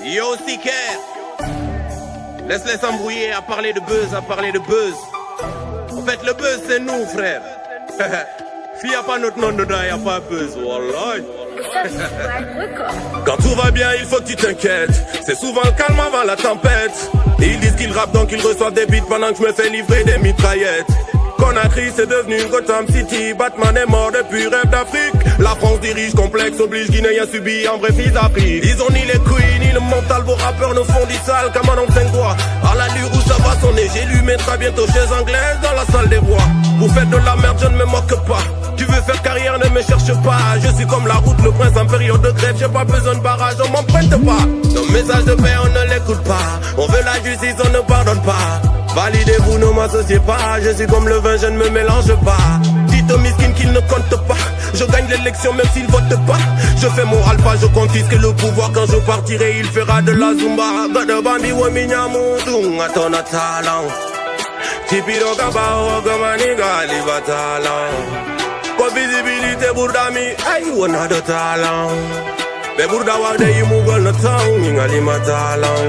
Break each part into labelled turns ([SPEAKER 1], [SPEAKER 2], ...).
[SPEAKER 1] Yo, CK, laisse-les s'embrouiller à parler de buzz, En fait, le buzz, c'est nous, frère. S'il n'y a pas notre nom dedans, il n'y a pas buzz, wallah. Quand tout va bien, il faut que tu t'inquiètes. C'est souvent le calme avant la tempête. Ils disent qu'ils rappent donc ils reçoivent des beats pendant que je me fais livrer des mitraillettes. Conakry, c'est devenu Gotham City. Batman est mort depuis rêve d'Afrique. La France dirige, complexe, oblige, Guinéen subit, en bref ils appris. Ils ont ni les couilles, ni le mental, vos rappeurs nous font du sale comme un homme 5 doigts. À l'allure où ça va sonner, j'ai lu mettra bientôt chaise anglaise dans la salle des rois. Vous faites de la merde, je ne me moque pas. Tu veux faire carrière, ne me cherche pas. Je suis comme la route, le prince en période de grève. J'ai pas besoin de barrage, on m'emprunte pas. Nos messages de paix, on ne l'écoute pas. On veut la justice, on ne pardonne pas. Validez-vous, ne m'associez pas. Je suis comme le vin, je ne me mélange pas. Dites aux miskines qu'ils ne comptent pas. Je gagne l'élection même s'ils votent pas. Je fais mon alpha, je confisque le pouvoir. Quand je partirai, il fera de la zumba. God bambi wa minyamudu, atona talent. Tipiro kabao, gamaniga, liva talent. Kwa visibilité Bourdami, aïe, on a de talent. Mais Bourdawa de Yimugol no town, ingali ma talent.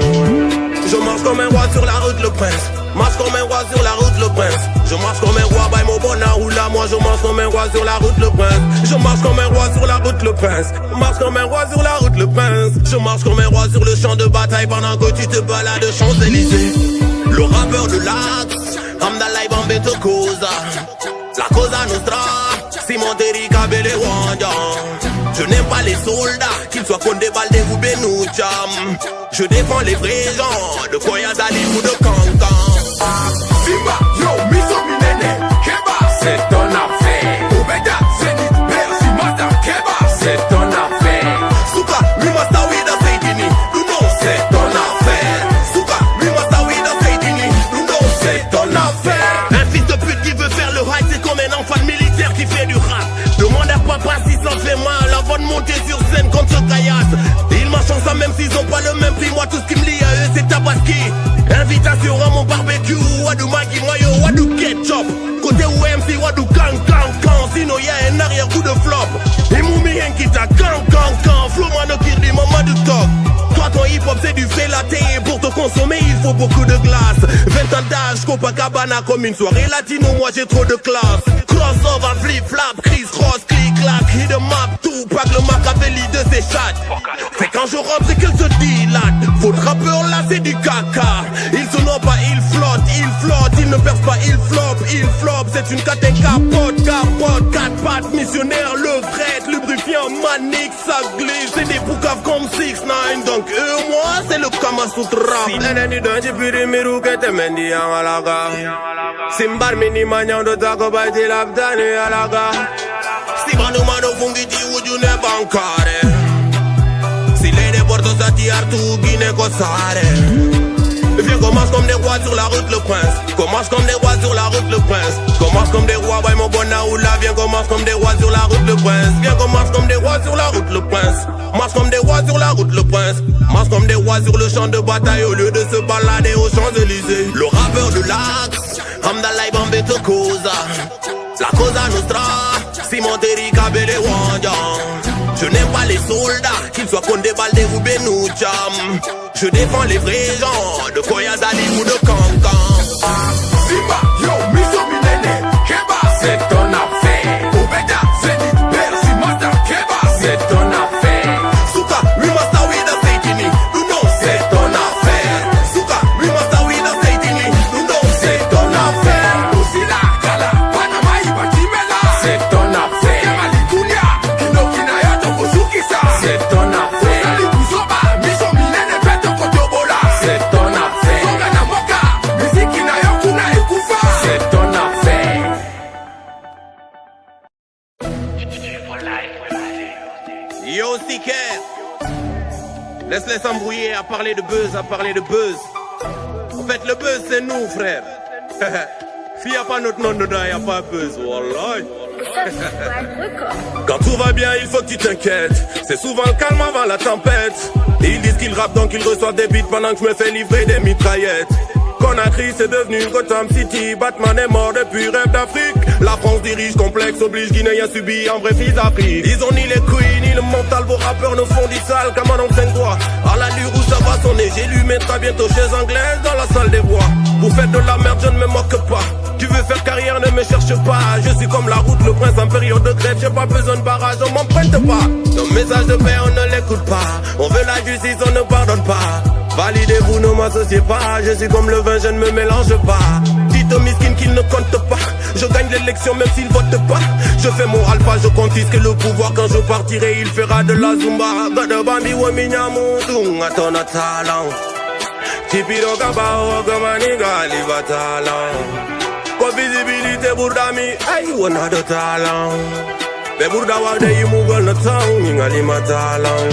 [SPEAKER 1] Je marche comme un roi sur la route, le prince. Marche comme un roi sur la route, le prince. Je marche comme un roi, by mon bonheur ou là. Moi je marche comme un roi sur la route, le prince. Je marche comme un roi sur la route, le prince. Marche comme un roi sur la route, le prince. Je marche comme un roi sur le champ de bataille pendant que tu te balades Champs-Élysées. Le rappeur de l'Axe, Amdalai Bambeto Cosa. La Cosa Nostra, Simon Terika Bele Wanda. Je n'aime pas les soldats, qu'ils soient Condé Baldé ou Benoucham. Je défends les vrais gens, de Koya Dali ou de Kankan.
[SPEAKER 2] Simba, yo, Miso Minene, Keba, c'est ton affaire. Obeda, Zenith, Percy, Mata, Keba, c'est ton affaire.
[SPEAKER 1] Souka, Mimasta Wida Seydini, Luno,
[SPEAKER 2] c'est ton affaire.
[SPEAKER 1] Souka, Mimasta Wida Seydini, Luno,
[SPEAKER 2] c'est ton affaire.
[SPEAKER 1] Un fils de pute qui veut faire le high, c'est comme un enfant de militaire qui fait du rap. Demande à papa si ça fait mal avant de monter sur scène contre Caillasse. Ils marchent ensemble même s'ils ont pas le même prix. Moi tout ce qui me lie à eux c'est Tabaski. Invitation à mon barbecue. Wadou Maggi Mayo, wadou ketchup. Côté OMC, wadou can. Sinon y'a un arrière-coup de flop. Et Moumi Henkita can. Flow mano kirdi maman du top. Toi ton hip-hop c'est du félaté. Pour te consommer il faut beaucoup de glace. 20 ans d'âge, Copacabana comme une soirée latino. Moi j'ai trop de classe. Crossover, flip-flap, Chris Ross, clic-clac, hit the map, tout, pas que le Machiavelli de ses chats. C'est quand je rentre c'est qu'elle se dilate. Faut rappeur là c'est du caca. Ils se noient pas, ils flottent, ils ne percent pas, ils flop. C'est une caten capote, 4 pattes, missionnaire, levrette, lubrifiant, manique, ça glisse. C'est des poucaves comme 6ix9ine, donc eux, moi, c'est le Kamasutra. Si l'ennemi d'un jipiri miru que te mendi en alaga. Simbar mini magnon de taco baiti l'abdani alaga. Si manu mano fungiti ujune bancare. Si les déportos sati artu guine cosare. Viens qu'on marche comme des rois sur la route le prince. Qu'on marche comme des rois sur la route le prince. Qu'on marche comme des rois, by mon bonheur ou là. Viens qu'on marche comme des rois sur la route le prince. Viens qu'on marche comme des rois sur la route le prince. Marche comme des rois sur la route le prince. Marche comme des rois sur le champ de bataille au lieu de se balader aux Champs-Élysées. Le rappeur de l'Axe, Amdalai Bambeto Cosa. La Cosa Nostra, Simon Terika Bele Wanda. Je n'aime pas les soldats, qu'ils soient Condé Baldé ou Benoucham. Je défends les vrais gens, de Koya Dali ou de Kankan.
[SPEAKER 2] Simba, yo, Miso Minene, Keba, c'est ton affaire. Obeda, Zenith, Percy, Mata, Keba, c'est ton affaire.
[SPEAKER 1] Souka, Mimasta Wida Seydini, Luno,
[SPEAKER 2] c'est ton affaire.
[SPEAKER 1] Souka, Mimasta Wida Seydini, Luno,
[SPEAKER 2] c'est ton affaire. Osila, Kala, Panama, Ibatimela, c'est ton affaire. Kemali Kunia, Kino Kinaya, Tokosukisa, c'est ton affaire. Osali Kuzoba, Miso Minene, Beto Kotobola, c'est ton affaire. Songana Moka, Mizikina Yokuna Ekufa, c'est ton affaire.
[SPEAKER 1] Yo, CK, laisse-les s'embrouiller à parler de buzz, En fait, le buzz, c'est nous, frère. S'il n'y a pas notre nom dedans, il n'y a pas buzz, wallah. Quand tout va bien, il faut que tu t'inquiètes. C'est souvent le calme avant la tempête. Ils disent qu'ils rappent donc ils reçoivent des beats pendant que je me fais livrer des mitraillettes. Conakry c'est devenu Gotham City. Batman est mort depuis rêve d'Afrique. La France dirige, complexe, oblige, Guinéen subit, en vrai fils d'Afrique. Ils ont ni les couilles ni le mental, vos rappeurs nous font du sale comme un homme 5 doigts. À l'allure où ça va sonner, j'ai lu mettra bientôt chaise anglaise dans la salle des voix. Vous faites de la merde, je ne me moque pas. Tu veux faire carrière, ne me cherche pas. Je suis comme la route, le prince en période de grève. J'ai pas besoin de barrage, on m'emprunte pas. Nos messages de paix, on ne l'écoute pas. On veut la justice, on ne pardonne pas. Validez-vous, ne m'associez pas. Je suis comme le vin, je ne me mélange pas. Dites aux miskines qu'ils ne comptent pas. Je gagne l'élection même s'ils votent pas. Je fais mon alpha, je confisque le pouvoir. Quand je partirai, il fera de la zumba. God bambi wa minyamutu, atona talent. Tipiro kabao, gamaniga, liva talent. Kwa visibilité bourdami, ay, wana de talent. Mais bourda wade yi mugol na tang, ningali ma talent.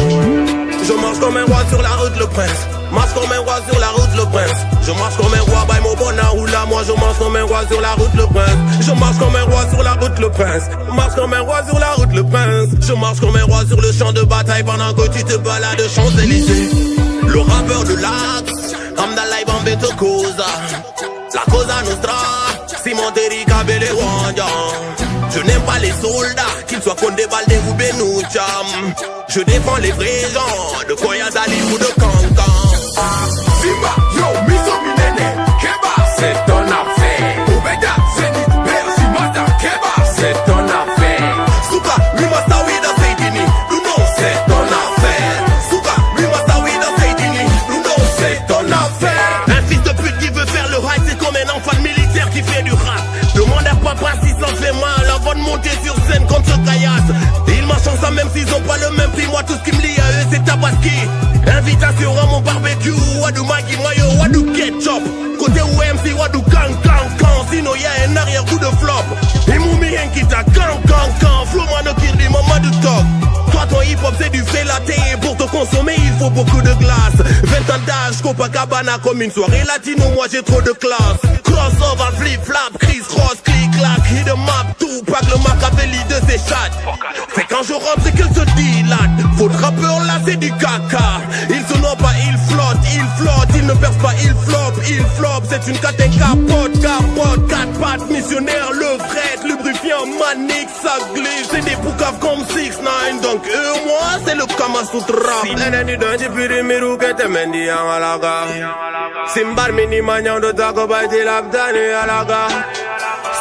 [SPEAKER 1] Je marche comme un roi sur la route, le prince. Marche comme un roi sur la route, le prince. Je marche comme un roi, by mon bona ou là. Moi je marche comme un roi sur la route, le prince. Je marche comme un roi sur la route, le prince. Marche comme un roi sur la route, le prince. Je marche comme un roi sur le champ de bataille pendant que tu te balades Champs-Élysées. Le rappeur de l'Axe, Amdalai Bambeto Cosa. La Cosa Nostra, Simon Terry Kabele Wanda. Je n'aime pas les soldats, qu'ils soient Condé Baldé ou Benoucham. Je défends les vrais gens, de Koyazali ou de Kankan.
[SPEAKER 2] Simba, yo, Miso Minene, Keba, c'est ton affaire. Obeda, Zenith, Bercy, Mata, Keba, c'est ton affaire.
[SPEAKER 1] Souka, Mimasa Wida Seydini, Luno, c'est ton affaire. Souka, Mimasa Wida Seydini, Luno, c'est ton affaire. Un fils de pute qui veut faire le high, c'est comme un enfant de militaire qui fait du rap. Demande à papa si ça fait mal avant de monter sur scène contre ce caillasse. Ils marchent ensemble même s'ils ont pas le même prix. Moi tout ce qui me lie à eux c'est Tabaski. Invitation à mon barbecue. Wadou Maggi Mayo, wadou ketchup. Côté OMC, wadou can. Sinon y'a un arrière-coup de flop. Et Moumi Nkita can. Flow mano kirdi Mamadou Top. Toi ton hip-hop c'est du félaté. Pour te consommer il faut beaucoup de glace. 20 ans d'âge, Copacabana comme une soirée latino. Moi j'ai trop de classe. Crossover, flip-flap, Chris Ross, clic-clac. Hit the map, tout, pas que le Machiavelli de ses chattes. C'est quand je rentre c'est qu'elle se dilate. Faut de rappeur là c'est du caca. Ils se noient pas, ils flottent. Ils ne percent pas, ils flopent. C'est une caté capote. 4 pattes, missionnaire, le fret, lubrifiant, manique, ça glisse. C'est des poucaves comme 6ix9ine. Donc eux, moi, c'est le Kama Sutra. Si l'ennemi d'un jipiri miru que te mendi en alaga. Simbar mini magnan de taco baiti l'abdani alaga.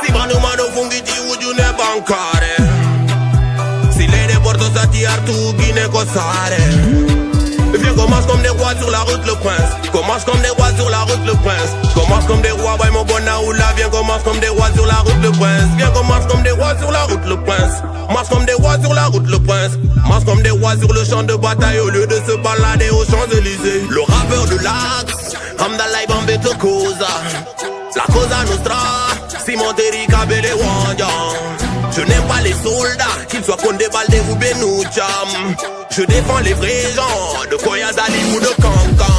[SPEAKER 1] Si banumano fungiti ujune bancare. Si les déportos sati artu guine cosare. Viens qu'on marche comme des rois sur la route le prince. Qu'on marche comme des rois sur la route le prince. Qu'on marche comme des rois, by mon bona ou là. Viens qu'on marche comme des rois sur la route le prince. Viens qu'on marche comme des rois sur la route le prince. Marche comme des rois sur la route le prince. Marche comme des rois sur le champ de bataille au lieu de se balader aux Champs-Élysées. Le rappeur de l'Axe, Amdalai Bambeto Cosa. La Cosa Nostra, Simon Terry Kabele Wanda. Je n'aime pas les soldats, qu'ils soient Condé Baldé ou Benoucham. Je défends les vrais gens, de Koyazali ou de Kankan.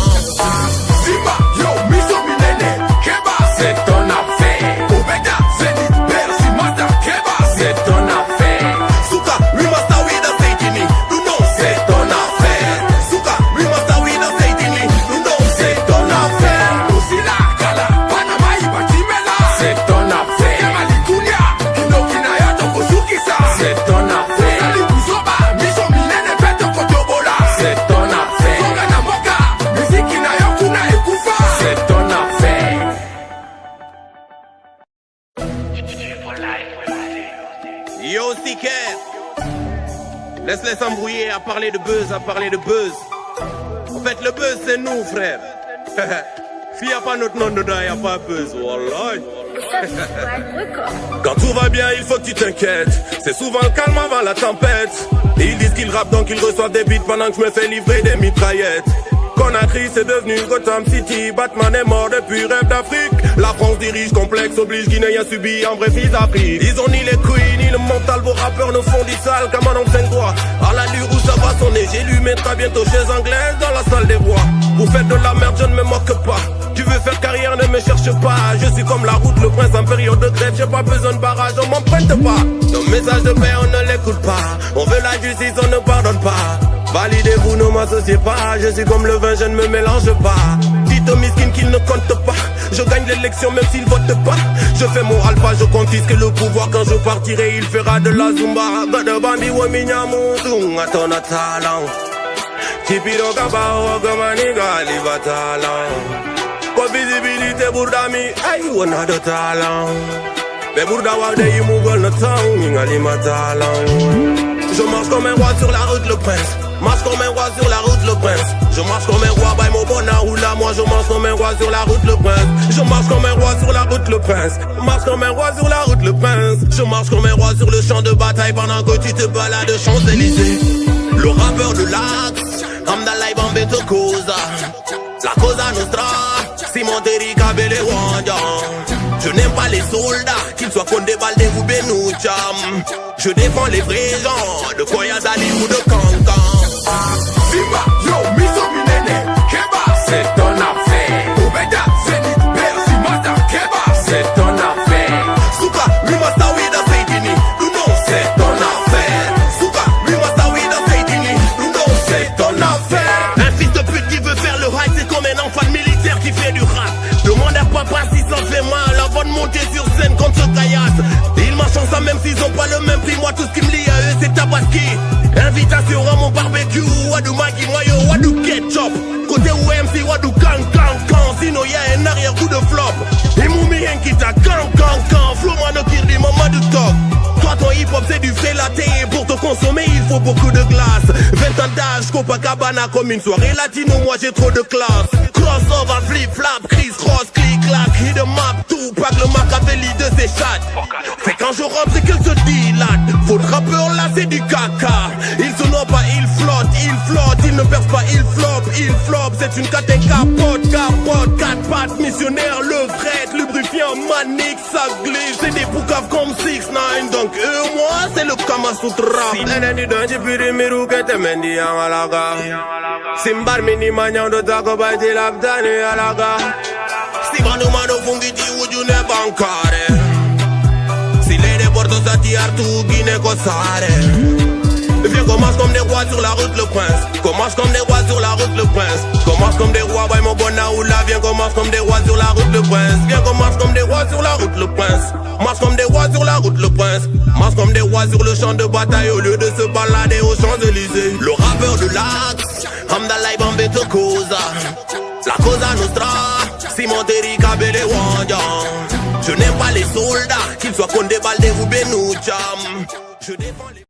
[SPEAKER 2] Simba, yo, Miso Minene, Keba, c'est ton affaire. Obeda, Zenith, Bercy, Mata, Keba, c'est ton affaire.
[SPEAKER 1] Souka, Mimasa Wida Seydini, Luno, c'est ton affaire. Souka, Mimasa Wida Seydini, Luno, c'est ton affaire.
[SPEAKER 2] Osila, Kala, Panama, Ibatimela,
[SPEAKER 1] C'est ton affaire.
[SPEAKER 2] Malikunia, Kino Kinayato, Kosukisa,
[SPEAKER 1] C'est ton affaire.
[SPEAKER 2] Sali Kuzoba, Miso Minene, Beto Kotobola,
[SPEAKER 1] C'est ton affaire.
[SPEAKER 2] Songana Moka, Miziki na Yokuna Ekufa.
[SPEAKER 1] C'est ton affaire. Yo CK, laisse-les s'embrouiller à parler de buzz, En fait le buzz c'est nous frère. S'il y a pas notre nom dedans, y a pas buzz, wallah. Quand tout va bien, il faut que tu t'inquiètes. C'est souvent le calme avant la tempête. Et ils disent qu'ils rappent donc ils reçoivent des beats pendant que je me fais livrer des mitraillettes. Conakry c'est devenu Gotham City. Batman est mort depuis rêve d'Afrique. La France dirige, complexe, oblige, Guinéen subit, en vrai fils d'Afrique. Ils ont ni les couilles ni le mental, vos rappeurs nous font du sale comme un homme 5 doigts. À l'allure où ça va sonner, j'ai lu mettra bientôt chaise anglaise dans la salle des voix. Vous faites de la merde, je ne me moque pas. Tu veux faire carrière, ne me cherche pas. Je suis comme la route, le prince en période de grève. J'ai pas besoin de barrage, on m'emprunte pas. Nos messages de paix, on ne l'écoute pas. On veut la justice, on ne pardonne pas. Validez-vous, ne m'associez pas. Je suis comme le vin, je ne me mélange pas. Dites de miskin qu'il ne compte pas. Je gagne l'élection même s'il vote pas. Je fais mon alpha, je confisque le pouvoir. Quand je partirai, il fera de la zumba. Gade bambi wa minyamudu, atona talent. Kipiro kabao, gamaniga, liva talent. Ko visibilité bourdami, ay, wana de talent. Mais bourda wa de yimugol na tang, ningali ma talent. Je marche comme un roi sur la route, le prince. Marche comme un roi sur la route, le prince. Je marche comme un roi, by mon bonheur ou là. Moi je marche comme un roi sur la route, le prince. Je marche comme un roi sur la route, le prince. Marche comme un roi sur la route, le prince. Je marche comme un roi sur le champ de bataille pendant que tu te balades Champs-Élysées. Le rappeur de l'Axe, Amdalai Bambeto Cosa. La Cosa Nostra, Simon Terry Kabele Wanda. Je n'aime pas les soldats, qu'ils soient contre des balles ou Benoucham. Je défends les vrais gens, de Koyazali ou de Kankan.
[SPEAKER 2] Simba, yo, miso minene, Keba, c'est ton affaire. Obeda, Zenith, Bercy, Mata, Keba, c'est ton affaire.
[SPEAKER 1] Souka, Mimasta Wida Seidini, Luno, c'est ton affaire. Souka, Mimasta Wida Seidini, Luno, c'est ton affaire. Un fils de pute qui veut faire le high, c'est comme un enfant de militaire qui fait du rap. Demande à papa si ça fait mal avant de monter sur scène contre ce caillasse. Ils marchent ensemble même s'ils ont pas le même prix. Moi tout ce qui me lie à eux c'est Tabaski. Invitation à mon barbecue. Wadou Maggi Mayo, wadou ketchup. Côté OMC, wadou can. Sinon y'a un arrière-coup de flop. Et Moumi Enkita, can. Flow mano kirdi, maman du top. Toi ton hip-hop c'est du fait latte. Pour te consommer il faut beaucoup de glace. 20 ans d'âge, Copacabana comme une soirée latino. Moi j'ai trop de classe. Crossover, flip-flap, Chris Ross, clic-clac. Hit the map, tout, pas que le Machiavelli de ses chattes. C'est quand je rentre c'est qu'elle se dilate. Votre rappeur là c'est du caca. Il se noie pas, il flotte. Il ne perce pas, il flop. C'est une catin capote. 4 pattes, missionnaire, le fret, lubrifiant, manique, ça glisse. C'est des poucaves comme 6ix9ine. Donc eux, moi, c'est le Kama Sutra. Neneni donji piri miru kete mendi yang alaga. Simbar mini manyan do tako baiti labdani alaga. Stivanu mano fungiti ujune bankare. Sile de porto sati artu gine kosare. Viens qu'on marche comme des rois sur la route le prince. Qu'on marche comme des rois sur la route le prince. Qu'on marche comme des rois, by mon bonheur ou là. Viens qu'on marche comme des rois sur la route le prince. Viens qu'on marche comme des rois sur la route le prince. Marche comme des rois sur la route le prince. Marche comme des rois sur le champ de bataille au lieu de se balader aux Champs-Élysées. Le rappeur de l'Axe, Amdalai Bambeto Cosa. La Cosa Nostra, Simon Terry Kabele Wanda. Je n'aime pas les soldats, qu'ils soient contre des balles ou Benoucham. Je défends les